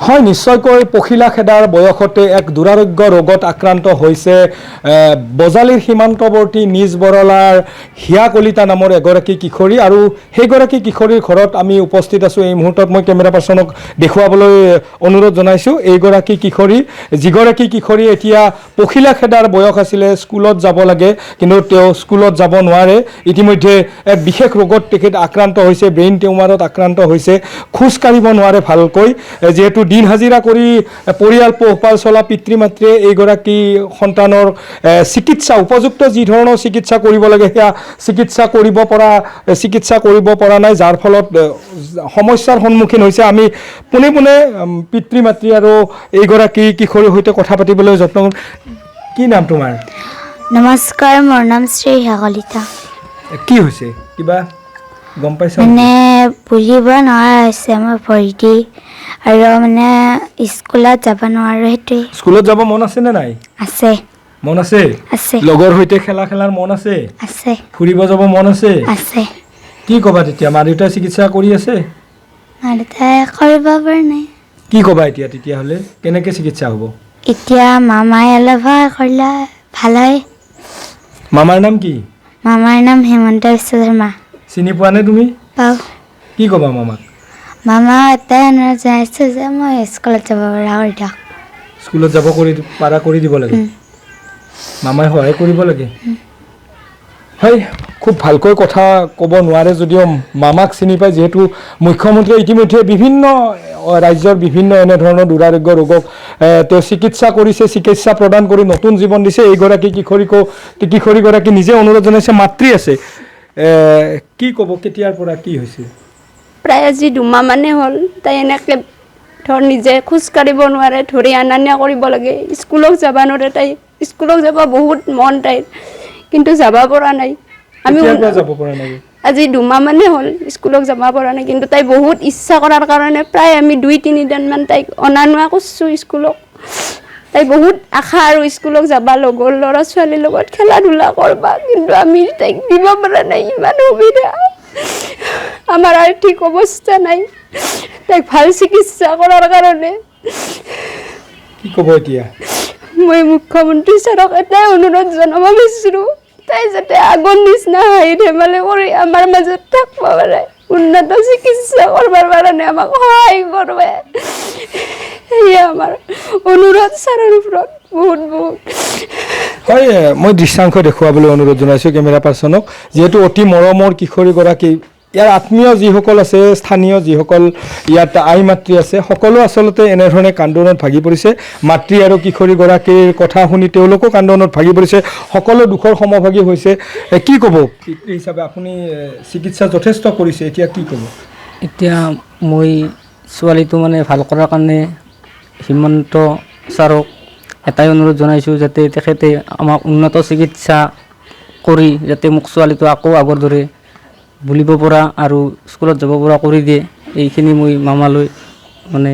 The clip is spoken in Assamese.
হয় নিশ্চয়কৈ পখিলা খেদাৰ বয়সতে এক দুৰাৰোগ্য ৰোগত আক্ৰান্ত হৈছে বজালীৰ সীমান্তৱৰ্তী নিজ বৰলাৰ হিয়া কলিতা নামৰ এগৰাকী কিশোৰী আৰু সেইগৰাকী কিশোৰীৰ ঘৰত আমি উপস্থিত আছোঁ। এই মুহূৰ্তত মই কেমেৰা পাৰ্চনক দেখুৱাবলৈ অনুৰোধ জনাইছোঁ। এইগৰাকী কিশোৰী যিগৰাকী কিশোৰী এতিয়া পখিলা খেদাৰ বয়স আছিলে, স্কুলত যাব লাগে কিন্তু তেওঁ স্কুলত যাব নোৱাৰে। ইতিমধ্যে এক বিশেষ ৰোগত তেখেত আক্ৰান্ত হৈছে, ব্ৰেইন টিউমাৰত আক্ৰান্ত হৈছে, খোজ কাঢ়িব নোৱাৰে ভালকৈ। যিহেতু দিন হাজিৰা কৰি পৰিয়াল পোহপাল চলা পিতৃ মাতৃয়ে এইগৰাকী সন্তানৰ চিকিৎসা উপযুক্ত যি ধৰণৰ চিকিৎসা কৰিব লাগে সেয়া চিকিৎসা কৰিব পৰা নাই, যাৰ ফলত সমস্যাৰ সন্মুখীন হৈছে। আমি পোনে পোনে পিতৃ মাতৃ আৰু এইগৰাকী কিশোৰীৰ সৈতে কথা পাতিবলৈ যত্ন কৰিম। কি নাম তোমাৰ? নমস্কাৰ, মোৰ নাম শ্ৰী হিয়া কলিতা। কি হৈছে কিবা গম পাইছা? মানে বুলিব নোৱাৰা হৈছে মোৰ ভৰিটি আৰু মানে স্কুলত যাব নোৱাৰো। সেইটোৱে। স্কুলত যাব মন আছে নে নাই? আছে। মন আছে? আছে। লগৰ সৈতে খেলাৰ মন আছে? আছে। ফুৰিব যাব মন আছে? আছে। কি ক'বা তেতিয়া? মা দেউতাই চিকিৎসা কৰি আছে? মা দেউতাই কৰিব পৰা নাই। কি ক'বা এতিয়া তেতিয়াহ'লে? কেনেকৈ চিকিৎসা হ'ব? এতিয়া মামাই অলপ সহায় কৰিলে ভাল হয়। মামাৰ নাম কি? মামাৰ নাম হেমন্ত বিশ্ব শৰ্মা। চিনি পোৱা নে তুমি? পাওঁ। কি ক'বা মামাক? মামা এটাই অনুৰোধ জনাইছোঁ যে মই স্কুলত যাব পৰা কৰি দিয়ক। স্কুলত যাব কৰি দিব লাগে। মামাই সহায় কৰিব লাগে। হয়, খুব ভালকৈ কথা ক'ব নোৱাৰে যদিও মামাক চিনি পায়। যিহেতু মুখ্যমন্ত্ৰীয়ে ইতিমধ্যে বিভিন্ন ৰাজ্যৰ বিভিন্ন এনেধৰণৰ দুৰাৰোগ্য ৰোগক তেওঁ চিকিৎসা কৰিছে, চিকিৎসা প্ৰদান কৰি নতুন জীৱন দিছে। এইগৰাকী কিশোৰীগৰাকী নিজে অনুৰোধ জনাইছে, মাতৃ আছে। কি ক'ব, কেতিয়াৰ পৰা কি হৈছে? প্ৰায় আজি 2 মাহ মানে হ'ল। তাই এনেকৈ নিজে খোজ কাঢ়িব নোৱাৰে, ধৰি অনা নিয়া কৰিব লাগে। স্কুলত যাব নোৱাৰে। তাই স্কুলত যাব বহুত মন তাইৰ, কিন্তু যাব পৰা নাই। আমি যাব পৰা নাই? আজি 2 মাহ মানে হ'ল স্কুলত যাব পৰা নাই, কিন্তু তাই বহুত ইচ্ছা কৰাৰ কাৰণে প্ৰায় আমি 2-3 দিনমান তাইক অনা নোৱা কৰিছোঁ স্কুলত। তাই বহুত আশা আৰু স্কুলত যাবা, লগৰ ল'ৰা ছোৱালীৰ লগত খেলা ধূলা কৰবা, কিন্তু আমি তাইক দিব পৰা নাই। ইমান সুবিধা, আমাৰ আৰ্থিক অৱস্থা নাই তাইক ভাল চিকিৎসা কৰাৰ কাৰণে। কি ক'ব এতিয়া? মই মুখ্যমন্ত্ৰী ছাৰক এটাই অনুৰোধ জনাব বিচাৰোঁ, তাই যাতে আগৰ নিচিনা হাঁহি ধেমালি কৰি আমাৰ মাজত থাকিব পাৰে, উন্নত চিকিৎসা কৰিবৰ কাৰণে আমাক সহায় কৰিব। সেয়া আমাৰ অনুৰোধ ছাৰৰ ওপৰত বহুত। হয়, মই দৃশ্যাংশ দেখুৱাবলৈ অনুৰোধ জনাইছোঁ কেমেৰা পাৰ্চনক। যিহেতু অতি মৰমৰ কিশোৰীগৰাকী, ইয়াৰ আত্মীয় যিসকল আছে, স্থানীয় যিসকল ইয়াত আই মাতৃ আছে, সকলো আচলতে এনেধৰণে কান্দোনত ভাগি পৰিছে। মাতৃ আৰু কিশোৰীগৰাকীৰ কথা শুনি তেওঁলোকো কান্দোনত ভাগি পৰিছে, সকলো দুখৰ সমভাগী হৈছে। কি ক'ব পিতৃ হিচাপে? আপুনি চিকিৎসা যথেষ্ট কৰিছে, এতিয়া কি ক'ব? এতিয়া মই ছোৱালীটো মানে ভাল কৰাৰ কাৰণে হিমন্ত ছাৰক এটাই অনুৰোধ জনাইছোঁ, যাতে তেখেতে আমাক উন্নত চিকিৎসা কৰি যাতে মোক ছোৱালীটো আকৌ আগৰ দৰে বুলিব পৰা আৰু স্কুলত যাব পৰা কৰি দিয়ে। এইখিনি মই মামালৈ মানে